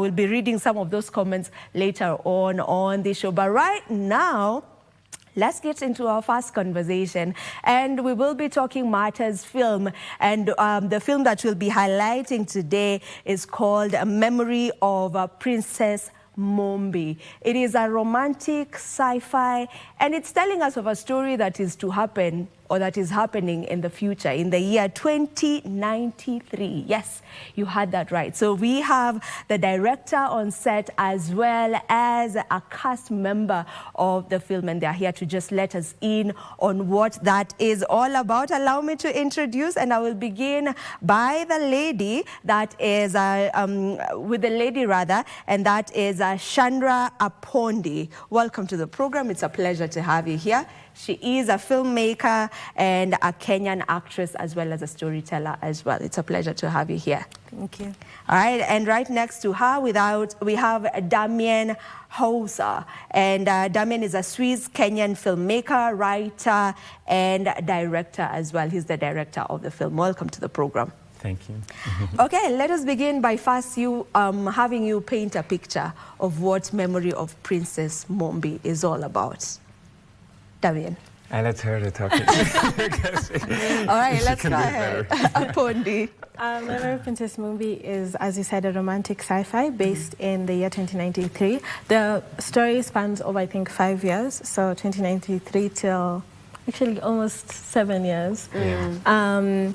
We'll be reading some of those comments later on the show. But right now, let's get into our first conversation, and we will be talking Martha's film, and the film that we'll be highlighting today is called A Memory of Princess Mumbi. It is a romantic sci-fi, and it's telling us of a story that is to happen, or that is happening in the future, in the year 2093. Yes, you heard that right. So we have the director on set as well as a cast member of the film, and they're here to just let us in on what that is all about. Allow me to introduce, and I will begin by the lady that is, with the lady rather, and that is Chandra Apondi. Welcome to the program. It's a pleasure to have you here. She is a filmmaker and a Kenyan actress as well as a storyteller as well. It's a pleasure to have you here. Thank you. All right, and right next to her we have Damien Hauser. And Damien is a Swiss Kenyan filmmaker, writer, and director as well. He's the director of the film. Welcome to the program. Thank you. Okay, let us begin by first having you paint a picture of what Memory of Princess Mumbi is all about. Damien. I let her talk. All right, let's go ahead. Apondi. Memory of Princess Mumbi is, as you said, a romantic sci-fi based in the year 2093. The story spans over, I think, 5 years, so 2093 till actually almost 7 years. Yeah.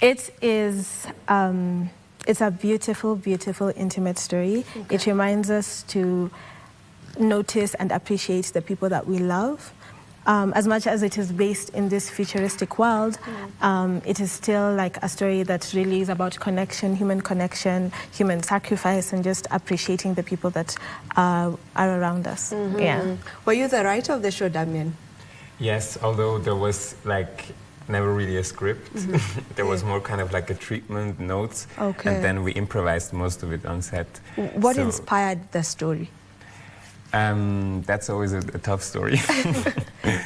It is. It's a beautiful, beautiful, intimate story. Okay. It reminds us to notice and appreciate the people that we love. As much as it is based in this futuristic world, it is still like a story that really is about connection, human sacrifice, and just appreciating the people that are around us. Yeah. Were you the writer of the show, Damien? Yes, although there was like never really a script. There was more kind of like a treatment, notes, and then we improvised most of it on set. What inspired the story? That's always a tough story.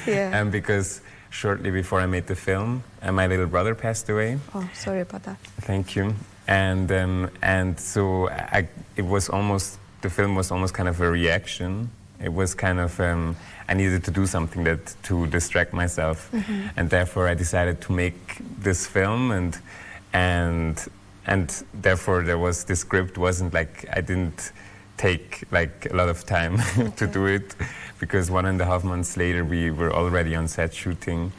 Yeah. Because shortly before I made the film, my little brother passed away. Oh, sorry about that. Thank you. And so it was almost, the film was almost kind of a reaction. It was kind of, I needed to do something to distract myself. And therefore I decided to make this film, and therefore there was, the script wasn't like, I didn't take like a lot of time to do it, because 1.5 months later we were already on set shooting,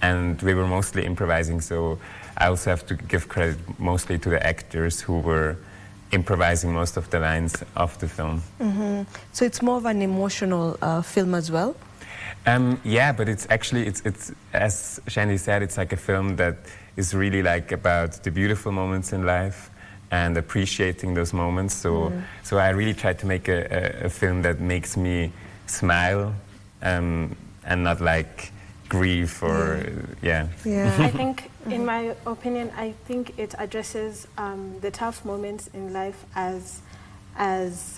and we were mostly improvising. So I also have to give credit mostly to the actors who were improvising most of the lines of the film. So it's more of an emotional film as well? Yeah, but it's actually, it's as Shandy said, it's like a film that is really like about the beautiful moments in life and appreciating those moments. So I really tried to make a film that makes me smile and not like grief or I think, in my opinion, I think it addresses the tough moments in life as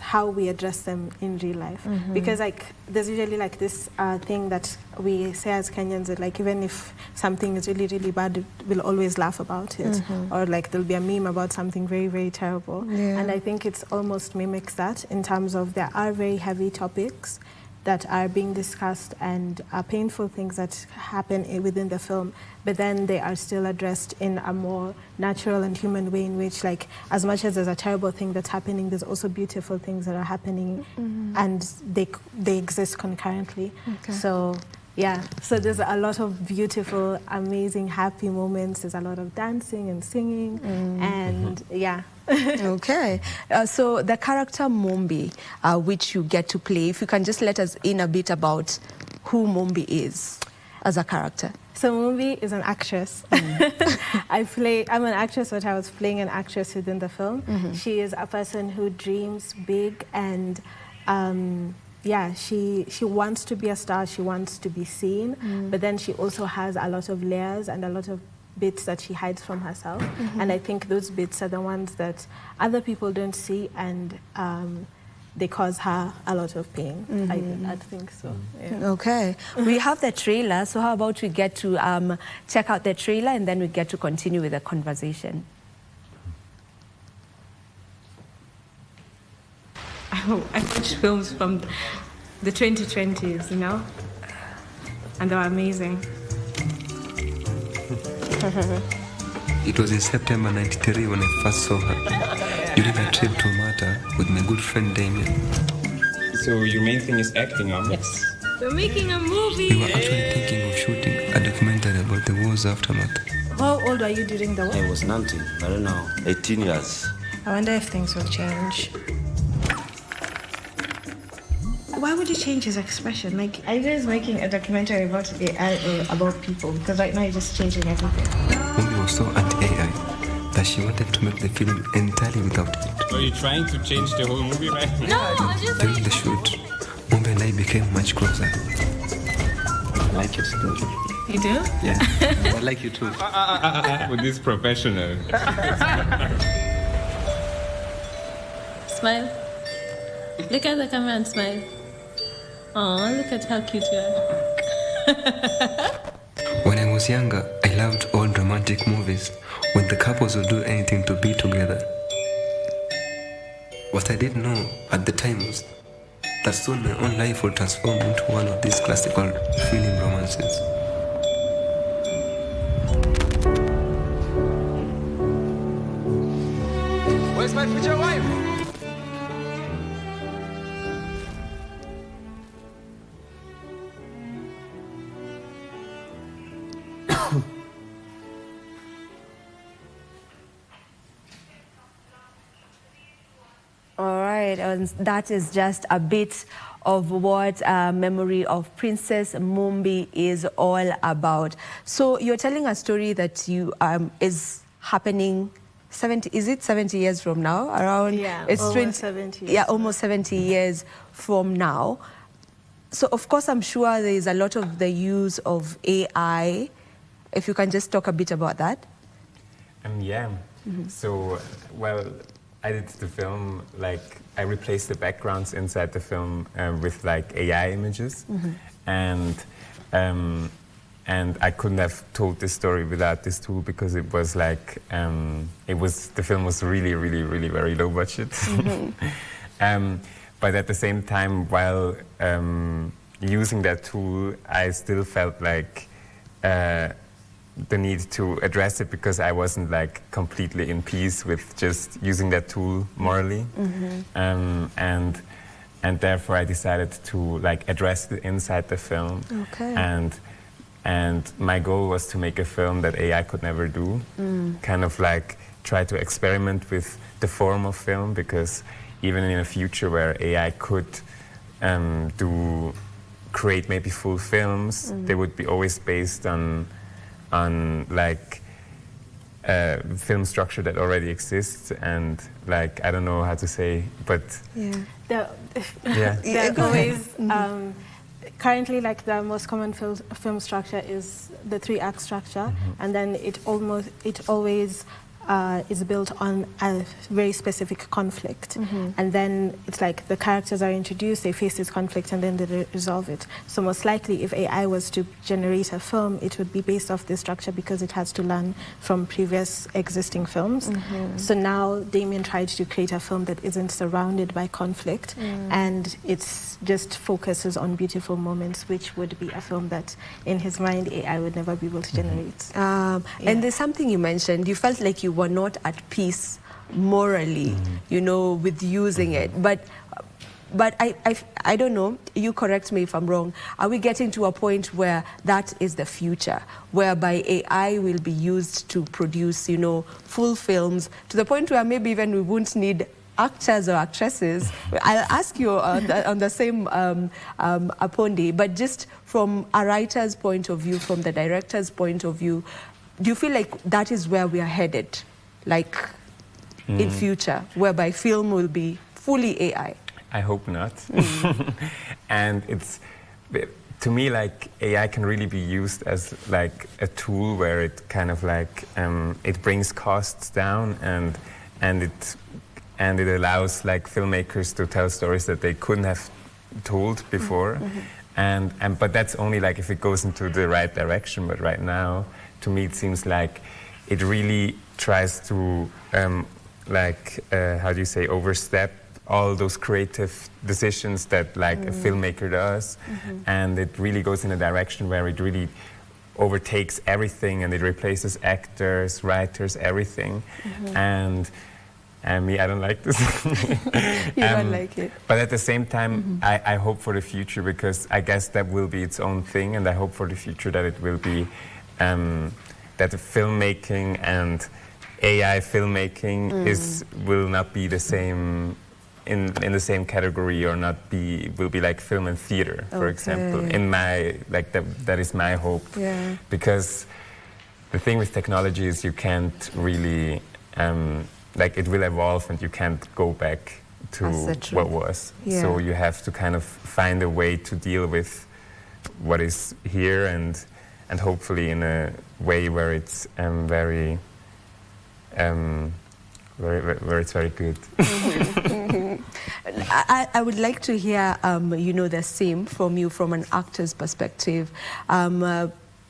how we address them in real life. Because like there's usually like this thing that we say as Kenyans, that like even if something is really, really bad, we'll always laugh about it. Or like there'll be a meme about something very, very terrible. And I think it's almost mimics that, in terms of there are very heavy topics that are being discussed and painful things that happen within the film, but then they are still addressed in a more natural and human way, in which, like, as much as there's a terrible thing that's happening, there's also beautiful things that are happening, and they exist concurrently. So yeah, so there's a lot of beautiful, amazing, happy moments. There's a lot of dancing and singing, and yeah. Okay, so the character Mumbi, which you get to play, if you can just let us in a bit about who Mumbi is as a character. So Mumbi is an actress. I'm an actress, but I was playing an actress within the film. She is a person who dreams big, and yeah, she wants to be a star, she wants to be seen, but then she also has a lot of layers and a lot of bits that she hides from herself. And I think those bits are the ones that other people don't see, and they cause her a lot of pain. I think so. Yeah. Okay, we have the trailer, so how about we get to check out the trailer, and then we get to continue with the conversation. I watched films from the 2020s, you know, and they were amazing. It was in September 93 when I first saw her, during a trip to Malta with my good friend Damien. So your main thing is acting, huh? Yes. We're making a movie! We were actually thinking of shooting a documentary about the war's aftermath. How old were you during the war? I was 19, I don't know, 18 years. I wonder if things will change. Why would you change his expression? Like, are you guys making a documentary about AI or about people? Because right now you're just changing everything. Mumbi was so anti-AI that she wanted to make the film entirely without it. Are you trying to change the whole movie right now? No, I'm just... During the shoot, Mumbi and I became much closer. I like your story. You do? Yeah, I like you too. With this professional. Smile. Look at the camera and smile. Oh, look at how cute you are. When I was younger, I loved old romantic movies when the couples would do anything to be together. What I didn't know at the time was that soon my own life would transform into one of these classical film romances. Where's my future wife? All right, and that is just a bit of what Memory of Princess Mumbi is all about. So you're telling a story that you is happening 70, is it 70 years from now? Around, Yeah, it's almost 70 years. Yeah, almost 70 years from now. So of course, I'm sure there is a lot of the use of AI. If you can just talk a bit about that. Yeah. So, well, I did the film, like, I replaced the backgrounds inside the film with, like, AI images. And I couldn't have told this story without this tool because it was, like, the film was really, really, really very low budget. But at the same time, while using that tool, I still felt like the need to address it because I wasn't like completely in peace with just using that tool morally, and therefore I decided to like address it inside the film. Okay. And my goal was to make a film that AI could never do, kind of like try to experiment with the form of film, because even in a future where AI could create maybe full films, they would be always based on like film structure that already exists, and like I don't know how to say, but Yeah. They're always currently like the most common film structure is the 3-act structure, and then it always is built on a very specific conflict, and then it's like the characters are introduced, they face this conflict, and then they resolve it. So most likely, if AI was to generate a film, it would be based off this structure because it has to learn from previous existing films. So now Damien tried to create a film that isn't surrounded by conflict, and it's just focuses on beautiful moments, which would be a film that, in his mind, AI would never be able to generate. And there's something you mentioned. You felt like you were not at peace morally, you know, with using it. But I don't know, you correct me if I'm wrong. Are we getting to a point where that is the future, whereby AI will be used to produce, you know, full films, to the point where maybe even we won't need actors or actresses? I'll ask you on the same Apondi, but just from a writer's point of view, from the director's point of view, do you feel like that is where we are headed, like in future, whereby film will be fully AI? I hope not. And it's, to me, like AI can really be used as like a tool where it kind of like it brings costs down, and it allows like filmmakers to tell stories that they couldn't have told before. But that's only like if it goes into the right direction. But right now, to me, it seems like it really tries to how do you say, overstep all those creative decisions that like a filmmaker does, and it really goes in a direction where it really overtakes everything, and it replaces actors, writers, everything. And me, I don't like this. You don't like it. But at the same time, I hope for the future, because I guess that will be its own thing, and I hope for the future that it will be that the filmmaking and AI filmmaking will not be the same in the same category, or will be like film and theater, for example. In my that is my hope, because the thing with technology is you can't really it will evolve, and you can't go back to what was. So you have to kind of find a way to deal with what is here, and hopefully in a way where it's very good. I would like to hear, the same from you, from an actor's perspective.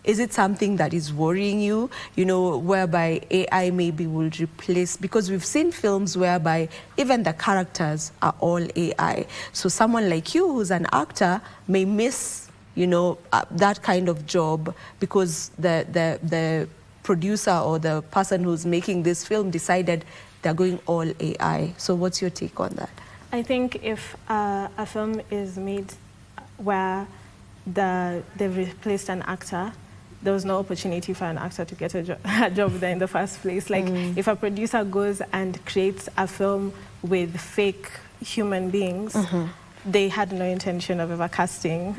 Is it something that is worrying you, whereby AI maybe will replace, because we've seen films whereby even the characters are all AI. So someone like you who's an actor may miss, that kind of job, because the producer or the person who's making this film decided they're going all AI. So what's your take on that? I think if a film is made where they've replaced an actor, there was no opportunity for an actor to get a job there in the first place. Like, if a producer goes and creates a film with fake human beings, they had no intention of ever casting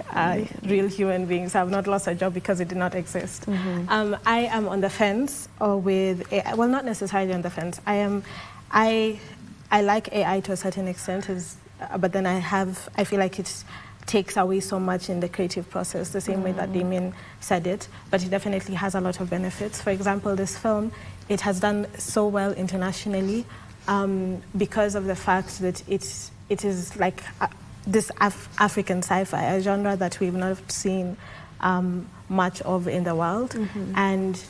real human beings. I've not lost a job because it did not exist. I am on the fence with AI. Well, not necessarily on the fence. I like AI to a certain extent, but then I feel like it takes away so much in the creative process, the same way that Damien said it, but it definitely has a lot of benefits. For example, this film, it has done so well internationally because of the fact that it is like this African sci-fi, a genre that we've not seen much of in the world. And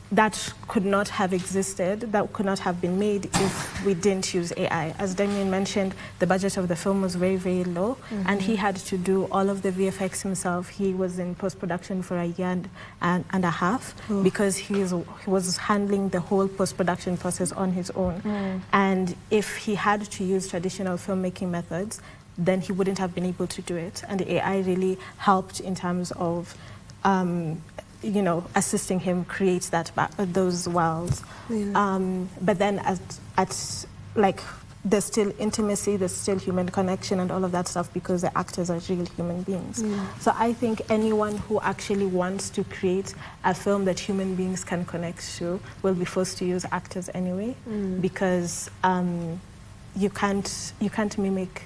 that could not have existed, that could not have been made if we didn't use AI. As Damien mentioned, the budget of the film was very, very low, and he had to do all of the VFX himself. He was in post-production for a year and a half because he was handling the whole post-production process on his own. And if he had to use traditional filmmaking methods, then he wouldn't have been able to do it. And the AI really helped in terms of assisting him create those worlds. But then there's still intimacy, there's still human connection and all of that stuff, because the actors are real human beings. So I think anyone who actually wants to create a film that human beings can connect to will be forced to use actors anyway, because you can't mimic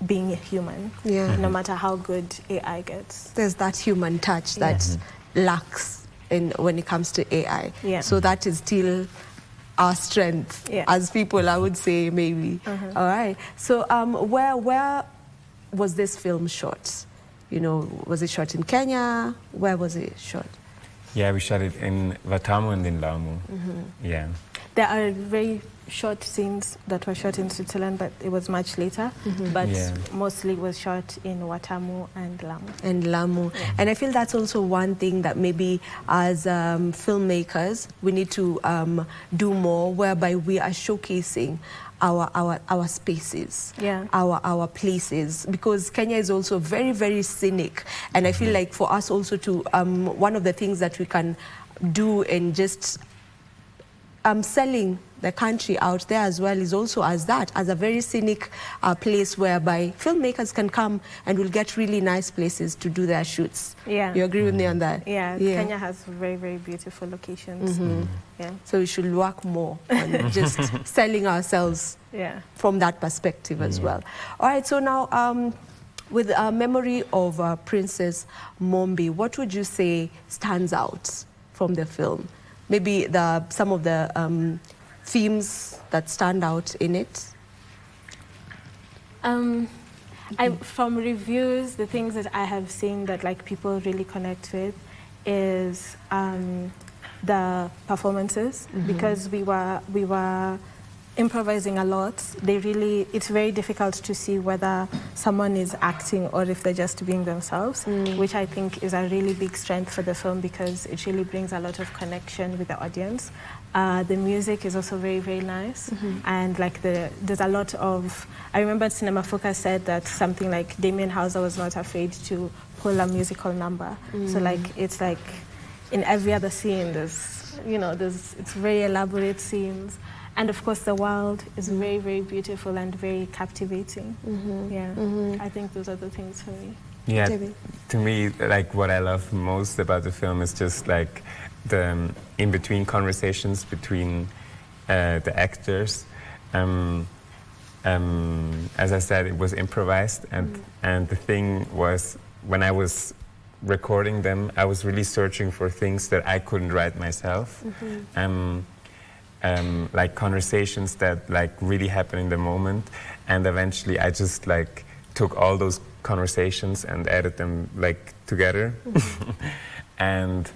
being a human, no matter how good AI gets. There's that human touch that lacks when it comes to AI. So that is still our strength as people, I would say, maybe. All right. So where was this film shot? Was it shot in Kenya? Where was it shot? Yeah, we shot it in Watamu and in Lamu. Yeah. There are very short scenes that were shot in Switzerland, but it was much later. But mostly was shot in Watamu and Lamu. And Lamu. And I feel that's also one thing that maybe as filmmakers we need to do more, whereby we are showcasing our spaces, our places, because Kenya is also very, very scenic. And I feel like for us also to, one of the things that we can do in just selling the country out there as well is also as a very scenic place whereby filmmakers can come and will get really nice places to do their shoots. You agree with me on that? Kenya has very, very beautiful locations. So we should work more on just selling ourselves from that perspective as well. All right, so now with a memory of Princess Mumbi, what would you say stands out from the film? Maybe some of the themes that stand out in it? From reviews, the things that I have seen that people really connect with is the performances, because we were improvising a lot, it's very difficult to see whether someone is acting or if they're just being themselves, which I think is a really big strength for the film because it really brings a lot of connection with the audience. The music is also very, very nice. And like there's a lot of, I remember Cinema Focus said that something like Damien Hauser was not afraid to pull a musical number. So like, it's like in every other scene, it's very elaborate scenes. And of course, the world is very, very beautiful and very captivating. I think those are the things for me. Yeah, to me, like what I love most about the film is just like the in-between conversations between the actors. As I said, it was improvised, and the thing was, when I was recording them, I was really searching for things that I couldn't write myself. Like conversations that like really happen in the moment, and eventually I just like took all those conversations and added them like together. and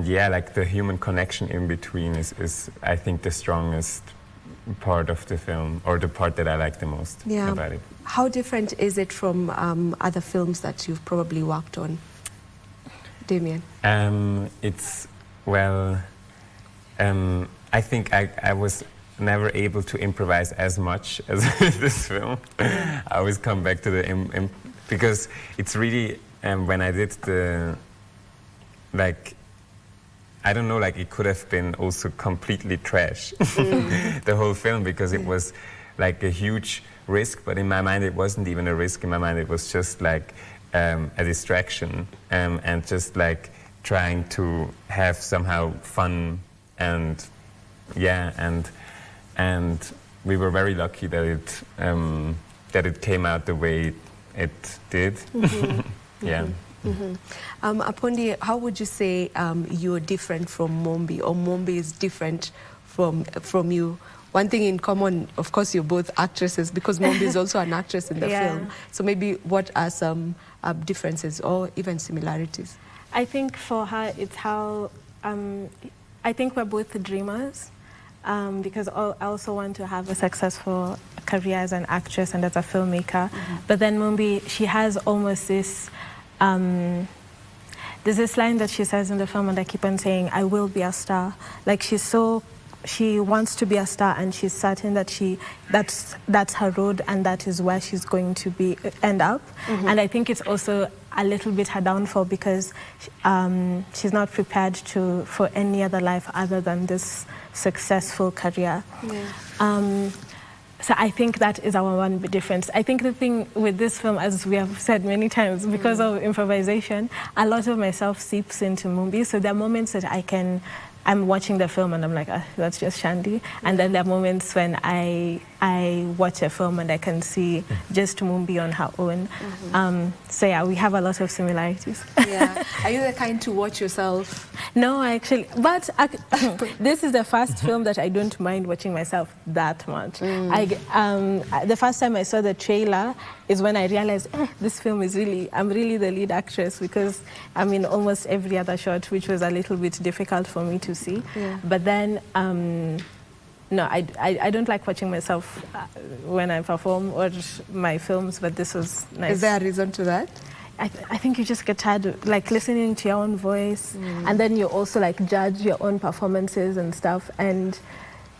yeah, like the human connection in between is I think the strongest part of the film, or the part that I like the most about it. How different is it from other films that you've probably worked on, Damien? It's, well, I think I was never able to improvise as much as this film. I always come back to the because it's really, when I did the, like, I don't know, like it could have been also completely trash, the whole film, because it was like a huge risk, but in my mind it wasn't even a risk. In my mind it was just like a distraction, and just like trying to have somehow fun, and yeah, and we were very lucky that it came out the way it did. Yeah. Apondi, how would you say you're different from Mumbi, or Mumbi is different from you? One thing in common, of course, you're both actresses, because Mumbi is also an actress in the film. So maybe what are some differences or even similarities? I think for her, it's how, I think we're both dreamers, because I also want to have a successful career as an actress and as a filmmaker. But then Mumbi, she has almost this, there's this line that she says in the film, and I keep on saying, I will be a star. Like she wants to be a star, and she's certain that that's her road, and that is where she's going to end up. And I think it's also a little bit her downfall, because she's not prepared for any other life other than this successful career. So I think that is our one difference. I think the thing with this film, as we have said many times, because of improvisation, a lot of myself seeps into Mumbi. So there are moments that I'm watching the film and I'm like, that's just Shandy. And then there are moments when I watch a film and I can see just Mumbi on her own. So yeah, we have a lot of similarities. Yeah. Are you the kind to watch yourself? No, but this is the first film that I don't mind watching myself that much. The first time I saw the trailer is when I realized, this film is I'm really the lead actress, because I'm in almost every other shot, which was a little bit difficult for me to see. But then, no, I don't like watching myself when I perform or my films, but this was nice. Is there a reason to that? I think you just get tired of like listening to your own voice, and then you also like judge your own performances and stuff. And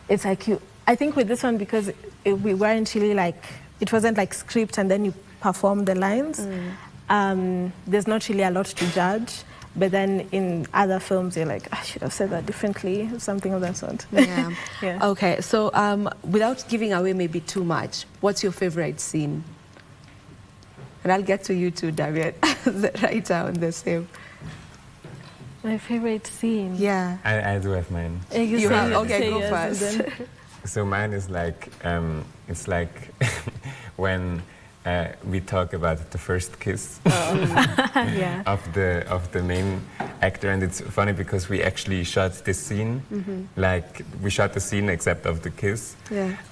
it's like I think with this one, because we weren't really like, it wasn't like script and then you perform the lines. There's not really a lot to judge. But then in other films, you're like, I should have said that differently, something of that sort. Yeah. Yeah. Okay, so without giving away maybe too much, what's your favorite scene? And I'll get to you too, David, right down the same. My favorite scene? Yeah. I do have mine. You have? Okay, go first. So mine is like, it's like when we talk about the first kiss of the main actor, and it's funny because we actually shot this scene, like we shot the scene except of the kiss,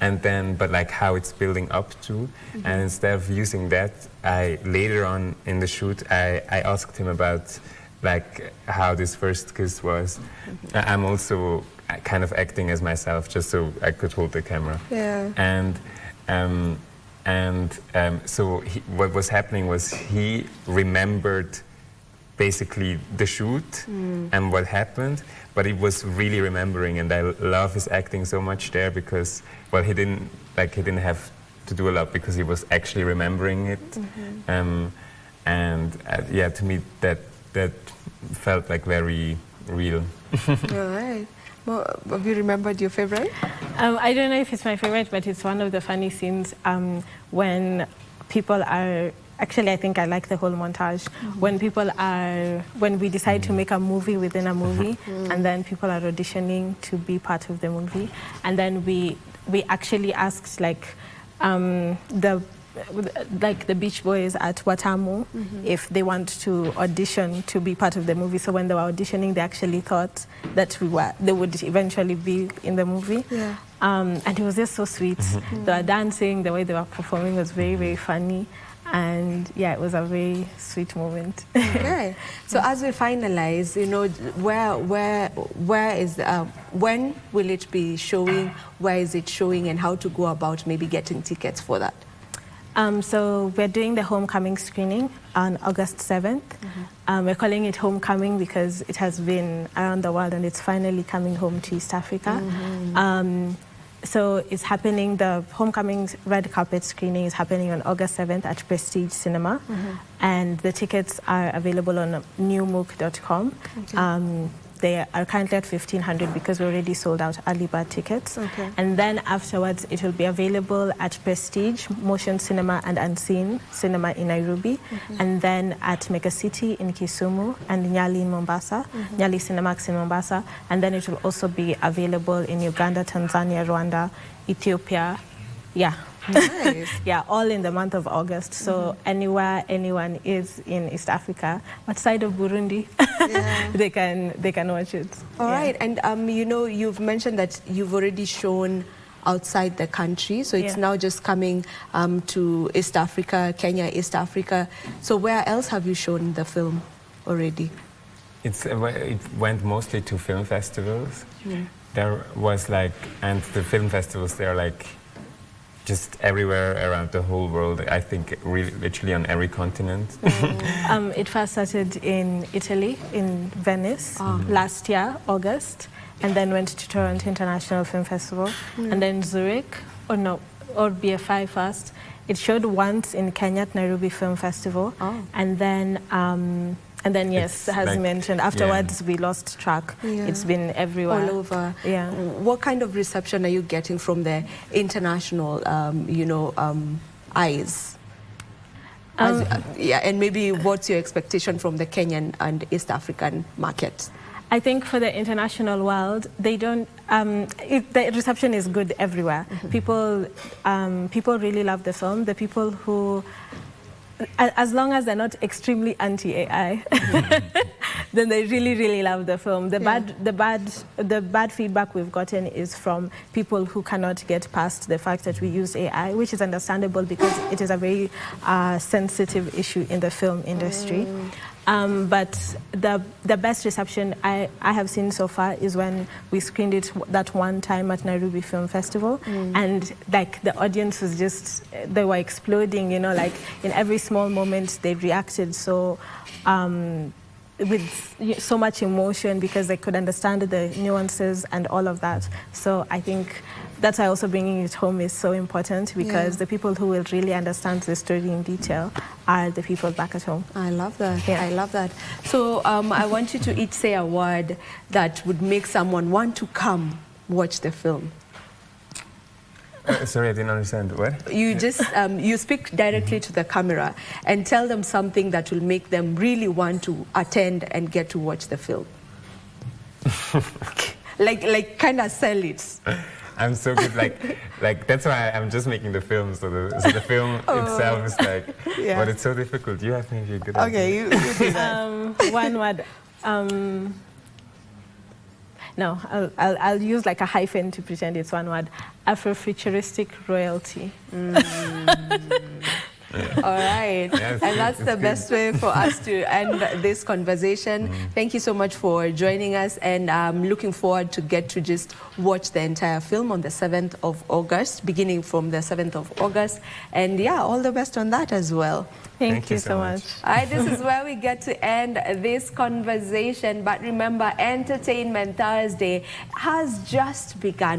and then but like how it's building up to, and instead of using that, I later on in the shoot I asked him about like how this first kiss was. I'm also kind of acting as myself, just so I could hold the camera. Yeah. So what was happening was he remembered basically the shoot and what happened, but he was really remembering, and I love his acting so much there because, well, he didn't have to do a lot because he was actually remembering it. Yeah, to me that felt like very real. All right. Well, have you remembered your favorite? I don't know if it's my favorite, but it's one of the funny scenes when people are. Actually, I think I like the whole montage. When we decide to make a movie within a movie, and then people are auditioning to be part of the movie, and then we actually asked the Beach Boys at Watamu if they want to audition to be part of the movie. So when they were auditioning, they actually thought that they would eventually be in the movie. Yeah. And it was just so sweet. They were dancing, the way they were performing was very, very funny. And yeah, it was a very sweet moment. Okay. So as we finalize, you know, when will it be showing? Where is it showing, and how to go about maybe getting tickets for that? So we're doing the homecoming screening on August 7th. We're calling it homecoming because it has been around the world and it's finally coming home to East Africa. So it's happening, the homecoming red carpet screening is happening on August 7th at Prestige Cinema. And the tickets are available on newmook.com. Okay. They are currently at 1,500 because we already sold out early bird tickets. Okay. And then afterwards, it will be available at Prestige, Motion Cinema and Unseen Cinema in Nairobi. And then at Mega City in Kisumu and Nyali in Mombasa, Nyali Cinemax in Mombasa. And then it will also be available in Uganda, Tanzania, Rwanda, Ethiopia. Yeah. Nice. Yeah, all in the month of August. So anywhere anyone is in East Africa, outside of Burundi, they can watch it. All right. And you know, you've mentioned that you've already shown outside the country, so it's now just coming to East Africa, Kenya, East Africa. So where else have you shown the film already? It went mostly to film festivals. There was and the film festivals, they're just everywhere around the whole world. I think really, literally on every continent. It first started in Italy, in Venice, last year, August, and then went to Toronto International Film Festival, and then Zurich, or BFI first. It showed once in Kenya at Nairobi Film Festival, and then yes, as mentioned, afterwards we lost track. It's been everywhere. All over. Yeah. What kind of reception are you getting from the international, eyes? And maybe what's your expectation from the Kenyan and East African market? I think for the international world, they don't. The reception is good everywhere. People really love the film. The people who, as long as they're not extremely anti-AI, then they really, really love the film. The bad feedback we've gotten is from people who cannot get past the fact that we use AI, which is understandable because it is a very sensitive issue in the film industry. But the best reception I have seen so far is when we screened it that one time at Nairobi Film Festival, and the audience was just, they were exploding, in every small moment they reacted so with so much emotion because they could understand the nuances and all of that. So I think that's why also bringing it home is so important, because the people who will really understand the story in detail are the people back at home. I love that. I love that. So I want you to each say a word that would make someone want to come watch the film. Sorry, I didn't understand. What? You just you speak directly to the camera and tell them something that will make them really want to attend and get to watch the film. like kind of sell it. I'm so good, that's why I'm just making the film, so the film itself is but it's so difficult. You have maybe a good idea. Okay, you do that. One word. No, I'll use a hyphen to pretend it's one word. Afrofuturistic royalty. All right. Yes, And that's the it's best way for us to end this conversation. Thank you so much for joining us, and I'm looking forward to get to just watch the entire film on the 7th of August, beginning from the 7th of August. And yeah, all the best on that as well. Thank you so much. All right, this is where we get to end this conversation. But remember, Entertainment Thursday has just begun.